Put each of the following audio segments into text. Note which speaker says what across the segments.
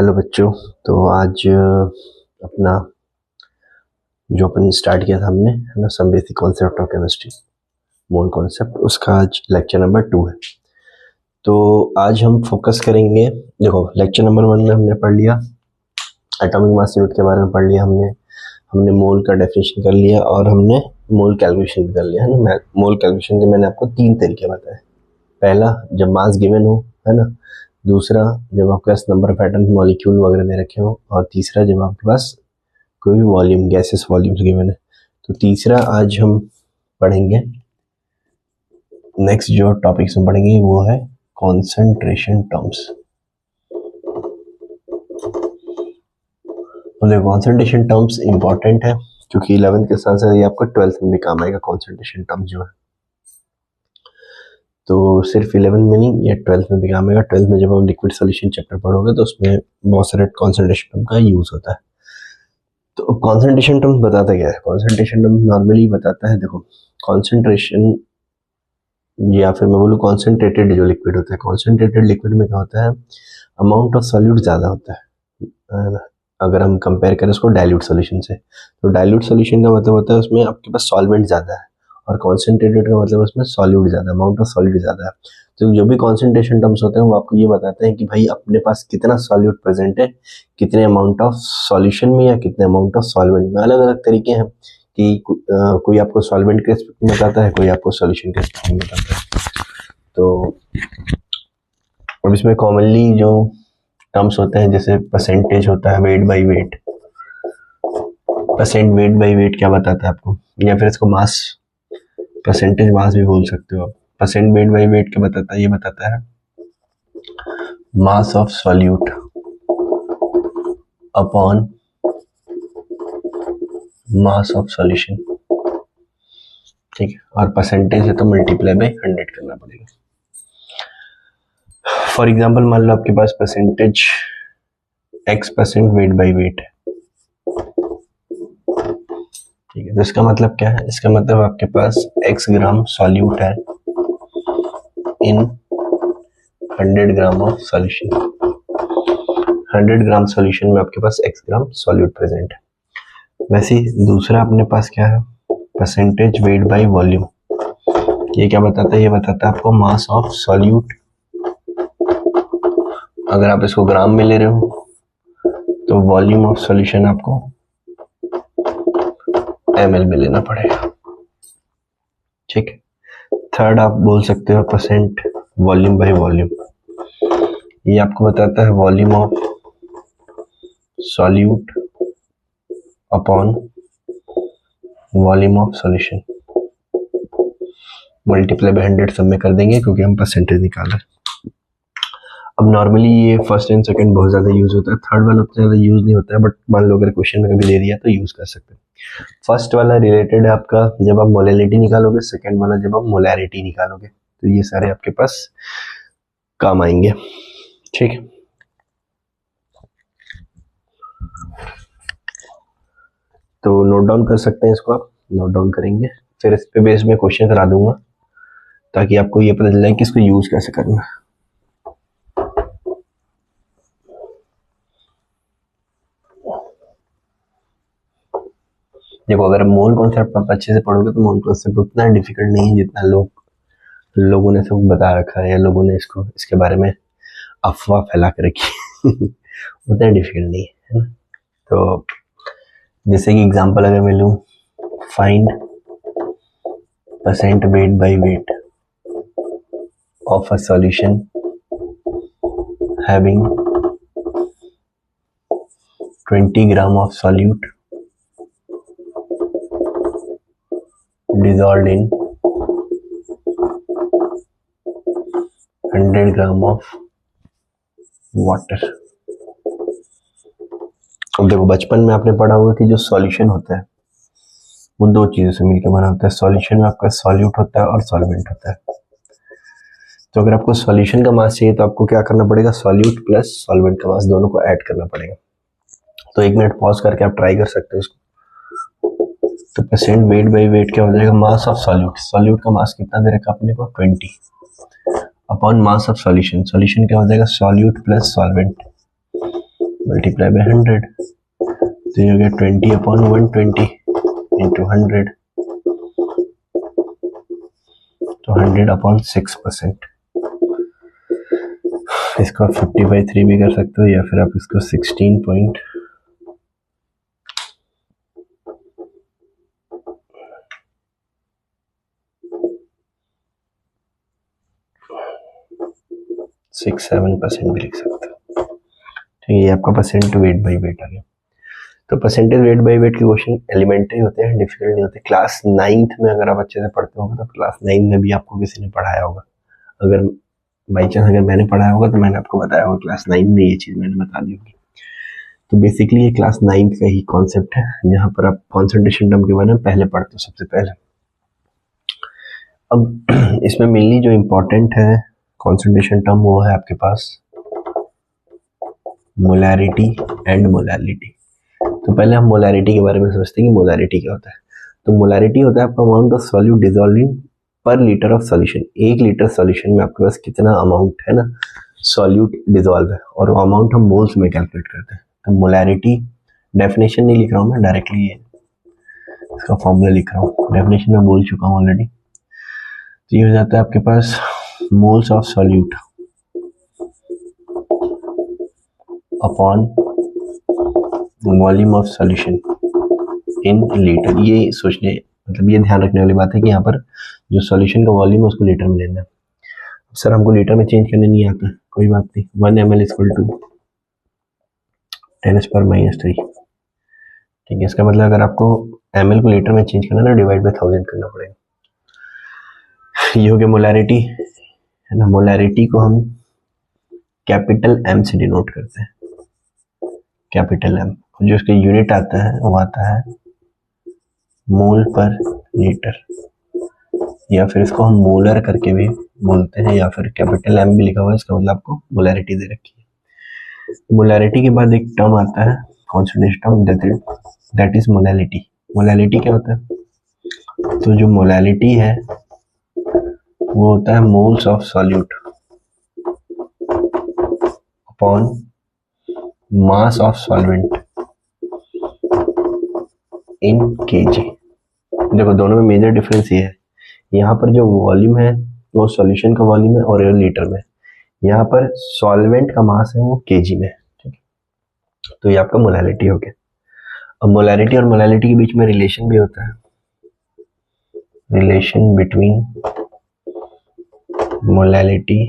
Speaker 1: Hello बच्चों। तो आज अपना जो अपन स्टार्ट किया था हमने है ना, some basic concept of chemistry, mole concept, उसका आज लेक्चर नंबर 2 है। तो आज हम फोकस करेंगे। देखो, लेक्चर नंबर 1 में हमने पढ़ लिया एटॉमिक मास यूनिट के बारे में, पढ़ लिया हमने मोल का डेफिनेशन कर लिया और हमने मोल कैलकुलेशन भी कर लिया है ना। मोल कैलकुलेशन के मैंने आपको 3 तरीके बताए। पहला, जब मास गिवन हो, है ना। दूसरा, जब आपके पास नंबर ऑफ एटम्स, मॉलिक्यूल वगैरह दे रखे हो। और तीसरा, जब आपके पास कोई भी वॉल्यूम, गैसेस वॉल्यूम्स गिवन है। तो तीसरा आज हम पढ़ेंगे। नेक्स्ट जो टॉपिक्स में पढ़ेंगे वो है कॉन्सेंट्रेशन टर्म्स। तो कॉन्सेंट्रेशन टर्म्स इंपॉर्टेंट है क्योंकि 11th के साथ साथ ये आपको 12th में भी काम आएगा। कॉन्सेंट्रेशन टर्म्स जो है तो सिर्फ 11th में नहीं, ये 12th में भी काम आएगा। 12th में जब आप लिक्विड सॉल्यूशन चैप्टर पढ़ोगे तो उसमें बहुत सारे कॉन्सेंट्रेशन टर्म का यूज होता है। तो कॉन्सेंट्रेशन टर्म्स बताता क्या है? कॉन्सेंट्रेशन टर्म्स नॉर्मली बताता है, देखो, कॉन्सेंट्रेशन या फिर मैं बोलूँ कॉन्सेंट्रेटेड जो लिक्विड होता है, कॉन्सेंट्रेटेड लिक्विड में क्या होता है, अमाउंट ऑफ सॉल्यूट ज़्यादा होता है ना। अगर हम कंपेयर करें उसको डाइल्यूट सॉल्यूशन से, तो डाइल्यूट सॉल्यूशन का मतलब होता है उसमें आपके पास सॉल्वेंट ज़्यादा है, और कॉन्सेंट्रेटेड का मतलब उसमें सॉल्यूट ज़्यादा, अमाउंट ऑफ सॉल्यूट ज़्यादा है। तो जो भी कॉन्सेंट्रेशन टर्म्स होते हैं वो आपको ये बताते हैं कि भाई अपने पास कितना सॉल्यूट प्रेजेंट है, कितने अमाउंट ऑफ सॉल्यूशन में या कितने अमाउंट ऑफ सॉल्वेंट में। अलग अलग तरीके हैं कि कोई आपको सॉल्वेंट के रिस्पेक्ट में बताता है, कोई आपको सॉल्यूशन के रिस्पेक्ट में बताता है। तो अब इसमें कॉमनली जो टर्म्स होते हैं, जैसे परसेंटेज होता है, wait by wait. Percent weight by wait क्या बताता है आपको, या फिर इसको मास, परसेंटेज मास भी बोल सकते हो आप। परसेंट वेट बाय वेट क्या बताता है? ये बताता है मास of solute upon mass of solution, ठीक है। और परसेंटेज है तो मल्टीप्लाई बाय 100 करना पड़ेगा। फॉर एग्जांपल, मान लो आपके पास percentage x% weight by weight है, ठीक है। तो इसका मतलब क्या है? इसका मतलब आपके पास x ग्राम सॉल्यूट है इन 100 gram of solution. 100 gram solution में आपके पास x ग्राम सॉल्यूट प्रेजेंट है। वैसे ही दूसरा अपने पास क्या है, परसेंटेज वेट बाय वॉल्यूम। ये क्या बताता है? ये बताता है आपको मास ऑफ सॉल्यूट। अगर आप इसको ग्राम में ले रहे हो तो वॉल्यूम ऑफ सॉल्यूशन आपको ml में लेना पड़ेगा, ठीक है। थर्ड आप बोल सकते हो परसेंट वॉल्यूम बाय वॉल्यूम। ये आपको बताता है volume of solute upon volume of solution, multiply by 100 सब में कर देंगे क्योंकि हम परसेंटेज निकाल रहे हैं। अब नॉर्मली ये फर्स्ट एंड सेकंड बहुत ज़्यादा यूज होता है, थर्ड वाला उतना ज़्यादा यूज नहीं होता है, बट मान लो अगर क्वेश्चन में कभी दे दिया तो यूज कर सकते हैं। फर्स्ट वाला रिलेटेड है आपका जब आप मोलैलिटी निकालोगे, सेकंड वाला जब आप मोलैरिटी निकालोगे। तो ये सारे आपके पास काम आएंगे, ठीक है। तो नोट डाउन कर सकते हैं, इसको आप नोट डाउन करेंगे, फिर इस पे बेस में क्वेश्चन करा दूंगा ताकि आपको ये पता चल जाए कि इसको यूज कैसे करना है। देखो, अगर मोल कॉन्सेप्ट आप अच्छे से पढ़ोगे तो मोल कॉन्सेप्ट उतना डिफिकल्ट नहीं है जितना लोगों ने सब बता रखा है, या लोगों ने इसको इसके बारे में अफवाह फैला कर रखी उतना डिफिकल्ट नहीं है ना। तो जैसे कि एग्जांपल अगर मैं लूँ, find percent weight by weight of a solution having 20 gram of solute dissolved in 100 gram of water. अब देखो, बचपन में आपने पढ़ा होगा कि जो सॉल्यूशन होता है वो दो चीजों से मिलकर बना होता है। सॉल्यूशन में आपका सॉल्यूट होता है और सॉल्वेंट होता है। तो अगर आपको सॉल्यूशन का मास चाहिए तो आपको क्या करना पड़ेगा, सॉल्यूट प्लस सॉल्वेंट का मास दोनों को ऐड करना पड़ेगा। तो 1 मिनट पॉज करके आप ट्राई कर सकते हो इसको। तो परसेंट वेट बाय वेट क्या हो जाएगा, मास ऑफ सॉल्यूट। सॉल्यूट का मास कितना दे रखा अपने को, 20, upon mass of solution. Solution क्या हो जाएगा, solute plus solvent. Multiply by 100, तो ये हो गया 20/120 इंटू 100, तो 100/6%। इसको आप 50/3 भी कर सकते हो, या फिर आप इसको 16.67% भी लिख सकते हो। ठीक है, ये आपका परसेंट वेट बाई वेट आ गया। तो परसेंटेज वेट बाई वेट के क्वेश्चन एलिमेंट्री होते हैं, डिफिकल्ट नहीं होते। क्लास 9th में अगर आप अच्छे से पढ़ते होंगे तो क्लास 9 में भी आपको किसी ने पढ़ाया होगा। अगर बाई चांस अगर मैंने पढ़ाया होगा तो मैंने आपको बताया होगा क्लास 9 में ये चीज़ मैंने बता दी होगी। तो बेसिकली ये क्लास 9th का ही कॉन्सेप्ट है, जहाँ पर आप कॉन्सेंट्रेशन टर्म के बारे में पहले पढ़ते हो सबसे पहले। अब इसमें मेनली जो इम्पोर्टेंट है कॉन्सेंट्रेशन टर्म, वो है आपके पास मोलैरिटी एंड मोलैलिटी। तो पहले हम मोलैरिटी के बारे में सोचते हैं कि मोलैरिटी क्या होता है। तो मोलैरिटी होता है आपका अमाउंट ऑफ सॉल्यूट डिसॉल्विंग पर litre of solution. 1 litre solution में आपके पास कितना अमाउंट है ना सॉल्यूट डिसॉल्व है, और वो अमाउंट हम मोल्स में कैलकुलेट करते हैं। तो मोलैरिटी डेफिनेशन नहीं लिख रहा हूँ मैं, डायरेक्टली इसका फॉर्मूला लिख रहा हूँ, डेफिनेशन में बोल चुका हूँ ऑलरेडी। तो ये हो जाता है आपके पास moles of solute upon volume of solution in litre. ये सोचने मतलब ये ध्यान रखने वाली बात है कि यहाँ पर जो सॉल्यूशन का वॉल्यूम है उसको लीटर में लेना है। सर हमको लीटर में चेंज करने नहीं आता, कोई बात नहीं, 1 ml इक्वल टू 10⁻³ ठीक है। इसका मतलब अगर आपको ml को लीटर में चेंज करना है ना, डिवाइड बाय 1000 करना पड़ेगा। ये हो गया मोलैरिटी है ना। मोलैरिटी को हम कैपिटल M से डिनोट करते हैं, कैपिटल M। जो इसका यूनिट आता है वो आता है मोल पर लीटर, या फिर इसको हम मोलर करके भी बोलते हैं, या फिर कैपिटल M भी लिखा हुआ है, इसका मतलब आपको मोलैरिटी दे रखी है। मोलैरिटी के बाद एक टर्म आता है concentration term, that is molality. Molality क्या होता है? तो जो मोलैलिटी है वो होता है moles of solute upon mass of solvent in KG. देखो दोनों में मेजर डिफरेंस ये है, यहाँ पर जो वॉल्यूम है वो सॉल्यूशन का वॉल्यूम है और लीटर में, यहाँ पर सॉल्वेंट का मास है वो केजी में। ठीक है, तो ये आपका मोलैलिटी हो गया। अब मोलैरिटी और मोलैलिटी के बीच में रिलेशन भी होता है, relation between molality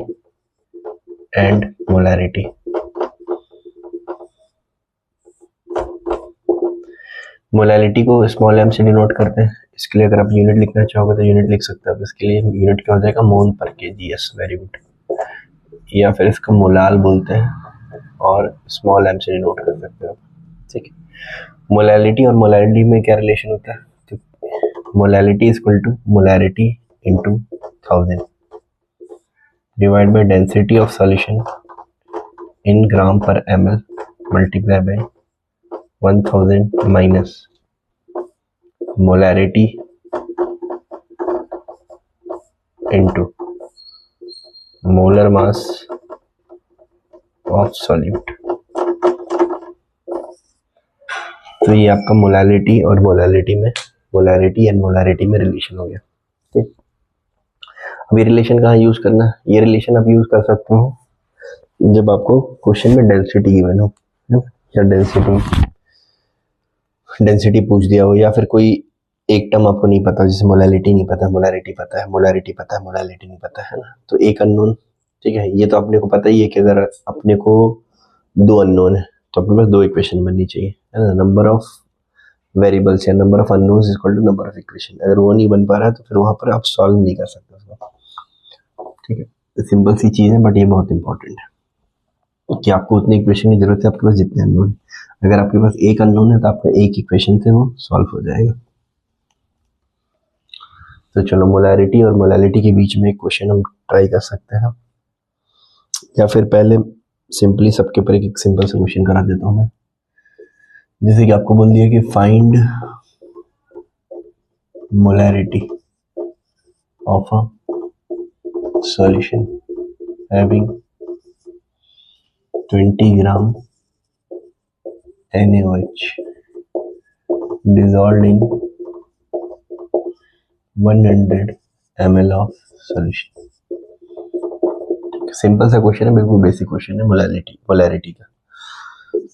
Speaker 1: and molarity. Molality को स्मॉल m से डिनोट करते हैं, इसके लिए अगर आप यूनिट लिखना चाहोगे तो यूनिट लिख सकते हो। इसके लिए यूनिट क्या हो जाएगा, मोल पर केजी। Yes, very good. या फिर इसको मोलाल बोलते हैं और स्मॉल m से डिनोट कर सकते हो। ठीक है, मोलैलिटी और मोलैरिटी में क्या रिलेशन होता है? तो molality is equal to molarity into 1000 divide by density of solution in gram per ml multiply by 1000 minus molarity into molar mass of solute. तो ये आपका मोलैलिटी और मोलैलिटी में, मोलैरिटी एंड मोलैरिटी में रिलेशन हो गया। ठीक, अब ये रिलेशन कहाँ यूज करना है? ये रिलेशन आप यूज कर सकते हो जब आपको क्वेश्चन में डेंसिटी गिवन हो, या डेंसिटी पूछ दिया हो, या फिर कोई एक टर्म आपको नहीं पता, जैसे मोलैलिटी नहीं पता, मोलैरिटी पता है, मोलैरिटी पता है, मोलैलिटी नहीं पता है ना, तो एक अननोन। ठीक है, ये तो अपने को पता ही है कि अगर अपने को 2 अननोन है तो अपने पास 2 इक्वेशन बननी चाहिए, है ना। नंबर ऑफ वेरिएबल्स या number of unknowns is equal to number of equation. अगर वो नहीं बन पा रहा है तो फिर वहां पर आप सॉल्व नहीं कर सकते उसको। ठीक है, तो सिंपल सी चीज है, बट ये बहुत इंपॉर्टेंट है कि आपको उतनी इक्वेशन की जरूरत है आपके पास जितने अननोन है। अगर आपके पास एक अननोन है तो आपका एक इक्वेशन से वो सॉल्व हो जाएगा। तो चलो, मोलैरिटी और मोलैलिटी के बीच में एक क्वेश्चन हम ट्राई कर सकते हैं, या फिर पहले सिंपली सबके ऊपर एक सिंपल सा क्वेश्चन करा देता हूँ मैं। जैसे कि आपको बोल दिया कि find molarity of a solution having 20 gram NaOH dissolved in 100 ml of solution. Simple सा क्वेश्चन है, बिल्कुल बेसिक क्वेश्चन है मोलैरिटी का।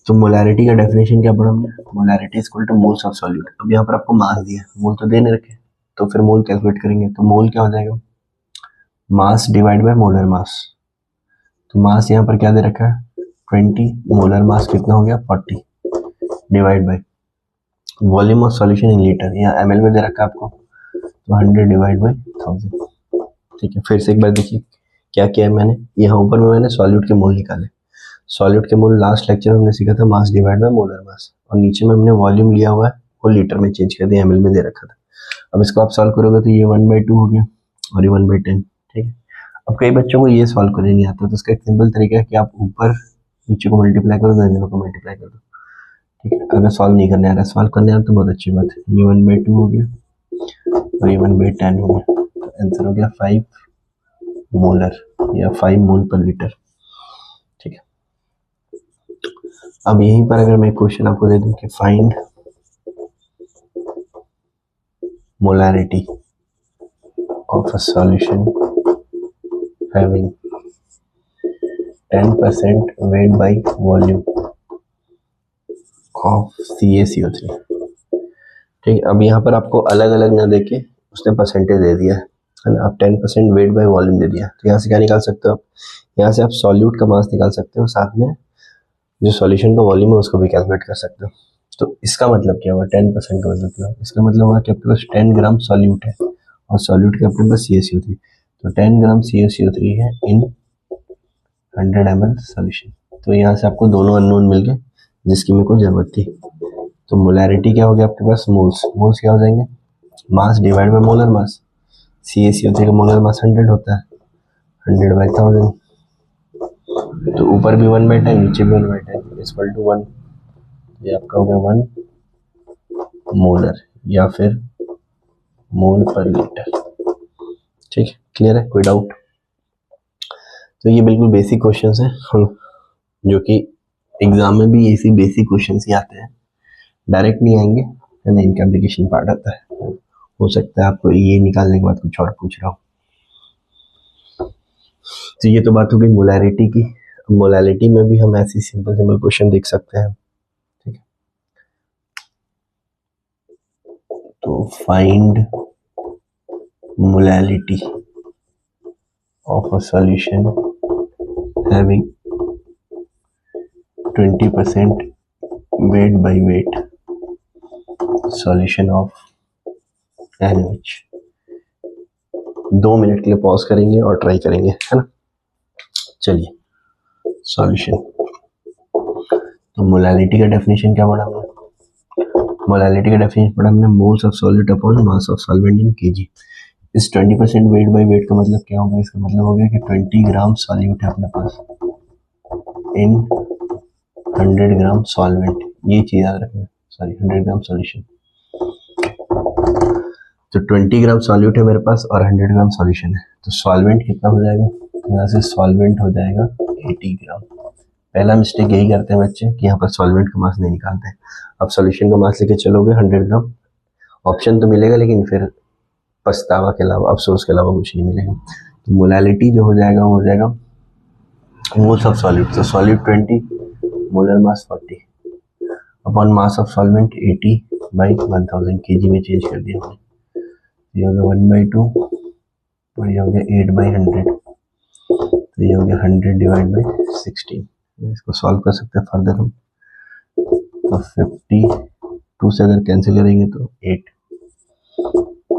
Speaker 1: तो मोलैरिटी का डेफिनेशन क्या पढ़ा हमने, molarity is equal two moles of solute. अब यहाँ पर आपको मास दिया, मोल तो देने रखे, तो फिर मोल कैलकुलेट करेंगे, तो मोल क्या हो जाएगा, mass divide by molar mass. तो मास यहाँ पर क्या दे रखा है 20, मोलर मास कितना हो गया 40, divide by volume of solution in litre, यहाँ ml में दे रखा है आपको, तो 100 डिवाइड बाय 1000। ठीक है, फिर से एक बार देखिए क्या किया है मैंने, यहाँ ऊपर में मैंने सॉल्यूट के मोल निकाले। सॉल्यूट के मोल लास्ट लेक्चर में हमने सीखा था mass divide by molar mass, और नीचे में हमने वॉल्यूम लिया हुआ है वो लीटर में चेंज कर दिया, ml में दे रखा था। अब इसको आप सॉल्व करोगे तो ये 1/2 हो गया और ये 1/10। ठीक है, अब कई बच्चों को ये सॉल्व करने नहीं आता, तो उसका एक सिंपल तरीका है कि आप ऊपर नीचे को मल्टीप्लाई करो, दोनों को मल्टीप्लाई कर दो। ठीक है, अगर सॉल्व नहीं करने आ रहा, सॉल्व करने आ रहा तो बहुत अच्छी बात है। ये 1/2 हो गया और ये 1/10 हो गया, तो आंसर हो गया 5 मोलर या 5 मोल पर लीटर। ठीक है, अब यहीं पर अगर मैं क्वेश्चन आपको दे दूं कि find molarity of a solution having 10% weight by volume of CaCO3। ठीक है, अब यहाँ पर आपको अलग अलग ना देके उसने परसेंटेज दे दिया है ना, आप 10% वेट बाय वॉल्यूम दे दिया, तो यहाँ से क्या निकाल सकते हो आप, यहाँ से आप सॉल्यूट का मास निकाल सकते हो, साथ में जो सॉल्यूशन का वॉल्यूम है उसको भी कैलकुलेट कर सकते हो। तो इसका मतलब क्या हुआ 10% का मतलब क्या हुआ, इसका मतलब हुआ कि आपके पास 10 ग्राम सॉल्यूट है और सॉल्यूट के अपने पास CaCO3, तो 10 ग्राम CaCO3 है इन 100 ml सॉल्यूशन। तो यहाँ से आपको दोनों अननोन मिल गए जिसकी मेरे को जरूरत थी। तो मोलैरिटी क्या हो गया आपके पास, मोल्स, मोल्स क्या हो जाएंगे, mass divide by molar mass. CaCO3 का मोलर मास 100 होता है, 100/1000, तो ऊपर भी 1/10 नीचे भी 1/10 इक्वल टू 1, ये आपका हो गया 1 मोलर या फिर मोल पर लीटर। ठीक है, क्लियर है, कोई डाउट। तो ये बिल्कुल बेसिक क्वेश्चंस हैं जो कि एग्जाम में भी ऐसी बेसिक क्वेश्चंस ही आते हैं, डायरेक्ट नहीं आएंगे, है ना, इनका एप्लीकेशन पार्ट आता है। हो सकता है आपको ये निकालने के बाद कुछ और पूछ रहा हो। तो ये तो बात हो गई मोलैरिटी की। मोलैरिटी में भी हम ऐसी सिंपल सिंपल क्वेश्चन देख सकते हैं। ठीक है, तो find molarity of a solution having 20% weight by weight solution of NaOH। 2 minute के लिए पॉज करेंगे और ट्राई करेंगे, है ना। चलिए सॉल्यूशन, तो मोलैरिटी का डेफिनेशन क्या पढ़ा हमने, मोलैरिटी का डेफिनेशन पढ़ा हमने moles of solute upon mass of solvent in KG. इस 20% वेट बाय वेट का मतलब क्या होगा, इसका मतलब हो गया कि 20 ग्राम सॉल्यूट है अपने पास इन 100 ग्राम सॉल्वेंट, ये चीज याद रखना, सॉरी 100 ग्राम सॉल्यूशन। तो 20 ग्राम सॉल्यूट है मेरे पास और 100 ग्राम सॉल्यूशन है, तो सॉल्वेंट कितना हो जाएगा, यहाँ से सॉल्वेंट हो जाएगा 80 ग्राम। पहला मिस्टेक यही करते हैं बच्चे कि यहाँ पर सॉल्वेंट का मास नहीं निकालते हैं। अब सॉल्यूशन का मास लेके चलोगे 100 ग्राम, ऑप्शन तो मिलेगा लेकिन फिर पछतावा के अलावा, अफसोस के अलावा कुछ नहीं मिलेगा। तो मोलैरिटी जो हो जाएगा वो हो जाएगा मोल्स ऑफ सॉल्यूट, तो solute 20, molar mass 40 upon mass of solvent 80/1000 KG में चेंज कर दिया हमने। ये हो गया 1/2 और ये हो गया 8/100, तो ये हो गया 100 डिवाइड बाई 16। इसको सॉल्व कर सकते हैं फर्दर हम, तो 52 से अगर कैंसिल करेंगे तो 8,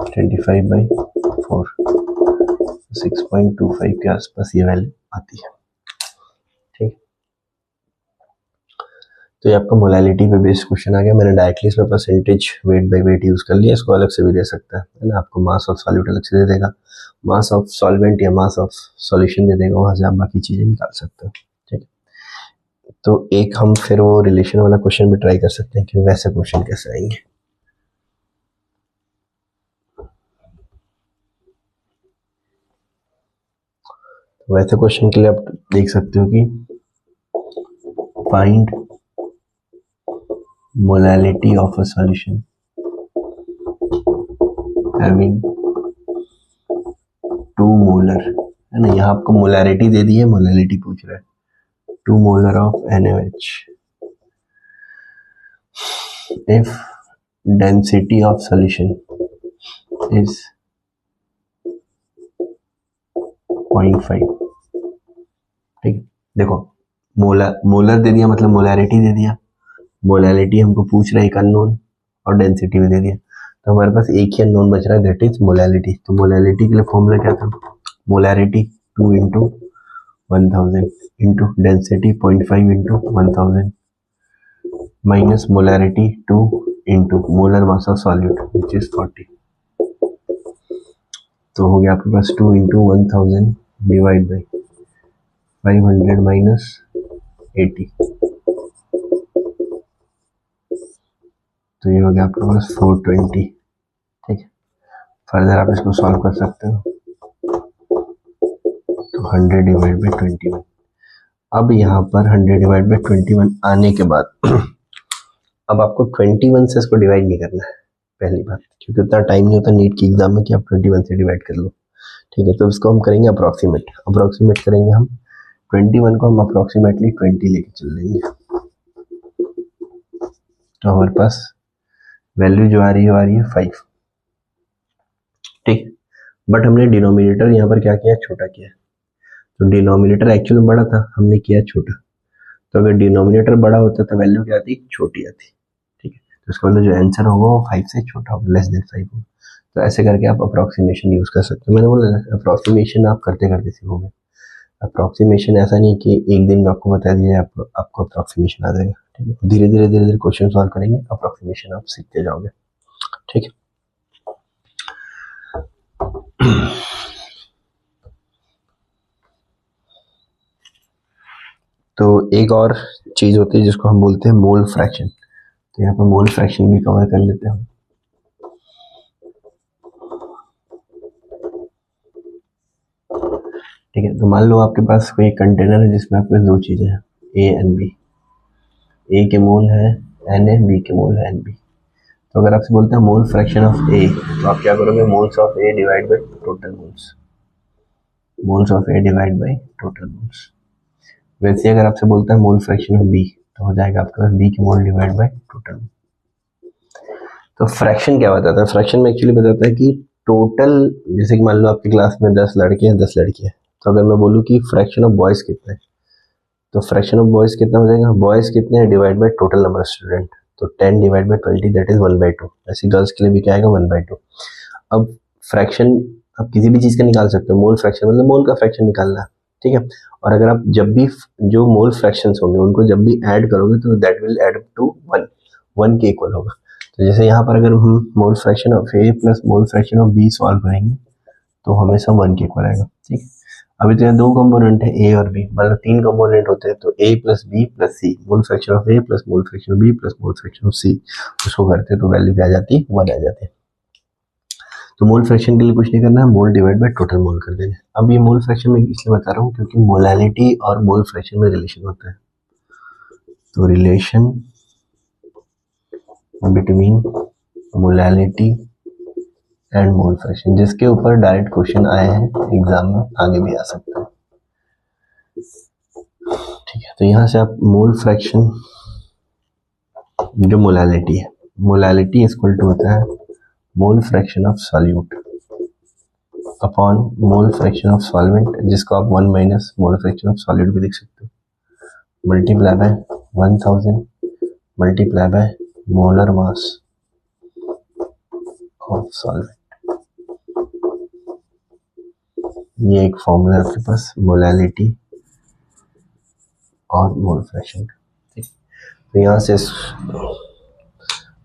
Speaker 1: 25/4, 6.25 के आसपास ये वैल्यू आती है। ठीक, तो ये आपका मोलैरिटी पे बेस्ड क्वेश्चन आ गया। मैंने डायरेक्टली इसमें percentage wait by weight use कर लिया, इसको अलग से भी दे सकता है ना, आपको मास ऑफ सॉल्यूट अलग से दे देगा, मास ऑफ सॉल्वेंट या मास ऑफ सॉल्यूशन दे देगा, वहां से आप बाकी चीजें निकाल सकते हो। ठीक, तो एक हम फिर वो रिलेशन वाला क्वेश्चन भी ट्राई कर सकते हैं कि वैसे क्वेश्चन कैसे आएंगे। वैसे क्वेश्चन के लिए आप देख सकते हो कि find molality of a solution having 2 molar, है ना, यहाँ आपको मोलैरिटी दे दी है, मोलैलिटी पूछ रहा है, 2 molar of NaOH if density of solution is 0.5। ठीक है, देखो मोलर दे दिया मतलब मोलैरिटी दे दिया, मोलैरिटी हमको पूछ रहा है एक अननोन, और डेंसिटी भी दे दिया, तो हमारे पास एक ही अननोन बच रहा है, दैट इज मोलैलिटी। तो मोलैलिटी के लिए फॉर्मूला क्या था, molarity 2 into 1000 into density 0.5 into 1000 minus molarity 2 into molar mass of solute which is 40। तो हो गया आपके पास 2 इंटू 1000 डिवाइड बाई 500 माइनस 80, तो ये हो गया आपके पास 420। ठीक है, फर्दर आप इसको सॉल्व कर सकते हो, तो 100 डिवाइड बाई 21। अब यहाँ पर 100 डिवाइड बाई 21 आने के बाद अब आपको 21 से इसको डिवाइड नहीं करना है, पहली बात, क्योंकि उतना टाइम नहीं होता नीट के एग्जाम में कि आप 21 से डिवाइड कर लो। ठीक है, तो इसको हम करेंगे अप्रोक्सीमेट करेंगे हम 21 को हम अप्रोक्सीमेटली 20 लेके चल लेंगे, तो हमारे पास वैल्यू जो आ रही है 5। ठीक, बट हमने डिनोमिनेटर यहाँ पर क्या किया, छोटा किया, तो डिनोमिनेटर एक्चुअली बड़ा था, हमने किया छोटा, तो अगर डिनोमिनेटर बड़ा होता तो वैल्यू क्या आती, छोटी आती। ठीक है, तो इसका मतलब जो आंसर होगा वो 5 से छोटा होगा, लेस देन 5 होगा। तो ऐसे करके आप अप्रोक्सीमेशन यूज कर सकते हो। मैंने बोला अप्रोक्सीमेशन आप करते करते सीखोगे, अप्रोक्सीमेशन ऐसा नहीं कि एक दिन में आपको बता दिया आपको अप्रोक्सीमेशन आ जाएगा। ठीक है, धीरे धीरे क्वेश्चन सॉल्व करेंगे, अप्रोक्सीमेशन आप सीखते जाओगे। ठीक है, तो एक और चीज होती है जिसको हम बोलते हैं मोल फ्रैक्शन, तो यहाँ पर मोल फ्रैक्शन भी कवर कर लेते हैं। ठीक है, तो मान लो आपके पास कोई कंटेनर है जिसमें आपके पास 2 चीजें हैं, ए एंड बी, ए के मोल है Na, बी के मोल है Nb। तो अगर आपसे बोलते हैं मोल फ्रैक्शन ऑफ ए, तो आप क्या करोगे, moles of A divide by total moles, moles of A divide by total moles. वैसे अगर आपसे बोलता है मोल फ्रैक्शन ऑफ बी, तो हो जाएगा आपके पास बी के मोल डिवाइड बाई टोटल। तो फ्रैक्शन क्या बताता है, फ्रैक्शन में एक्चुअली बताता है कि टोटल, जैसे कि मान लो आपकी क्लास में 10 लड़के हैं 10 लड़की है, तो अगर मैं बोलूँ कि फ्रैक्शन ऑफ बॉयज कितने हैं, तो फ्रैक्शन ऑफ बॉयज कितना हो जाएगा, बॉयज कितने हैं divide by total number of student, तो 10 डिवाइड बाई 20 दैट इज 1/2। ऐसे गर्ल्स के लिए भी क्या आएगा 1/2। अब फ्रैक्शन आप किसी भी चीज का निकाल सकते हो, मोल फ्रैक्शन मतलब मोल का फ्रैक्शन निकालना है। ठीक है, और अगर आप जब भी जो मोल फ्रैक्शंस होंगे उनको जब भी ऐड करोगे तो that will add up to 1 के इक्वल होगा। तो जैसे यहाँ पर अगर हम mole fraction of A plus mole fraction of B solve करेंगे तो हमेशा 1 के इक्वल आएगा। ठीक है, अभी तो यहाँ 2 कंपोनेंट है ए और बी, मतलब 3 कंपोनेंट होते हैं, तो A plus B plus C, mole fraction of A plus mole fraction of B plus mole fraction of C, उसको करते हैं तो वैल्यू क्या आ जाती है, 1 आ जाती है। तो मोल फ्रैक्शन के लिए कुछ नहीं करना है, मोल डिवाइड बाय टोटल मोल कर देना। अब ये मोल फ्रैक्शन में इसलिए बता रहा हूँ क्योंकि मोलैलिटी और मोल फ्रैक्शन में रिलेशन होता है, तो relation between molality and mole fraction, जिसके ऊपर डायरेक्ट क्वेश्चन आए हैं एग्जाम में, आगे भी आ सकता है। ठीक है, तो यहाँ से आप मोल फ्रैक्शन, जो मोलैलिटी है, मोलैलिटी इक्वल टू होता है मोल fraction of solute upon mole fraction of solvent, जिसको आप 1 minus mole fraction of solute भी लिख सकते हो, multiply by 1000 multiply by molar mass of solvent. ये एक फॉर्मूला है आपके पास मोलैलिटी और मोल फ्रैक्शन का। ठीक, तो यहाँ से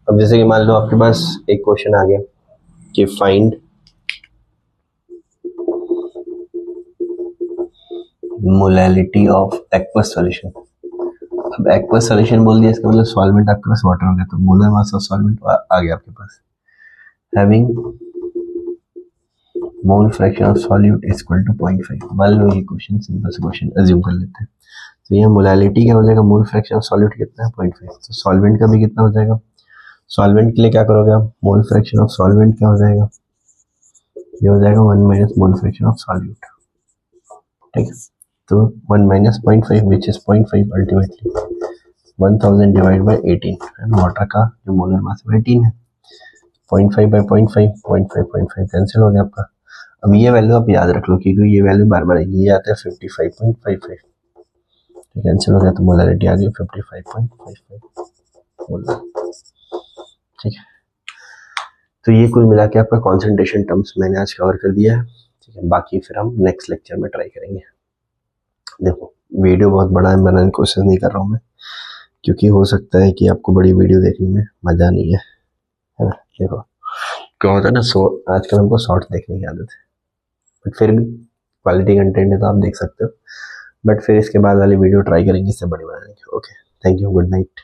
Speaker 1: अब जैसे कि मान लो आपके पास एक क्वेश्चन आ गया कि find molality of aqueous solution. अब एक्वस सॉल्यूशन बोल दिया, इसका मतलब सॉल्वेंट आपके पास वाटर हो गया, तो मोलर मास ऑफ सॉल्वेंट आ गया आपके पास, having mole fraction of solute is equal to 0.5। मान लो ये क्वेश्चन सिंपल से क्वेश्चन अज्यूम कर लेते हैं, तो ये मोलैलिटी क्या हो जाएगा, मोल फ्रैक्शन ऑफ सॉल्यूट कितना है 0.5। तो सॉल्वेंट का भी कितना हो जाएगा, सॉल्वेंट के लिए क्या करोगे आप, मोल फ्रैक्शन ऑफ सॉल्वेंट क्या हो जाएगा, ये हो जाएगा 1 minus mole fraction of solute. ठीक है, तो 1 minus 0.5 which is 0.5 ultimately 1000 divide by 18। Water का जो मोलर मास है 18 है, 0.5 बाई 0.5, 0.5 कैंसिल हो गया आपका। अब ये वैल्यू आप याद रख लो क्योंकि ये वैल्यू बार बार आएगी, ये आता है 55.55, कैंसिल हो गया तो मोलैरिटी आ गई 55.55 मोलर। ठीक है, तो ये कुल मिला के आपका कॉन्सेंट्रेशन टर्म्स मैंने आज कवर कर दिया है। ठीक है, बाकी फिर हम नेक्स्ट लेक्चर में ट्राई करेंगे। देखो वीडियो बहुत बड़ा है, बनाने की कोशिश नहीं कर रहा हूँ मैं, क्योंकि हो सकता है कि आपको बड़ी वीडियो देखने में मज़ा नहीं है ना। देखो क्या होता है ना, आजकल हमको शॉर्ट्स देखने की आदत है, बट फिर भी क्वालिटी कंटेंट है तो आप देख सकते हो, बट फिर इसके बाद वाली वीडियो ट्राई करेंगे इससे बड़ी बनाने की। Okay, thank you, good night.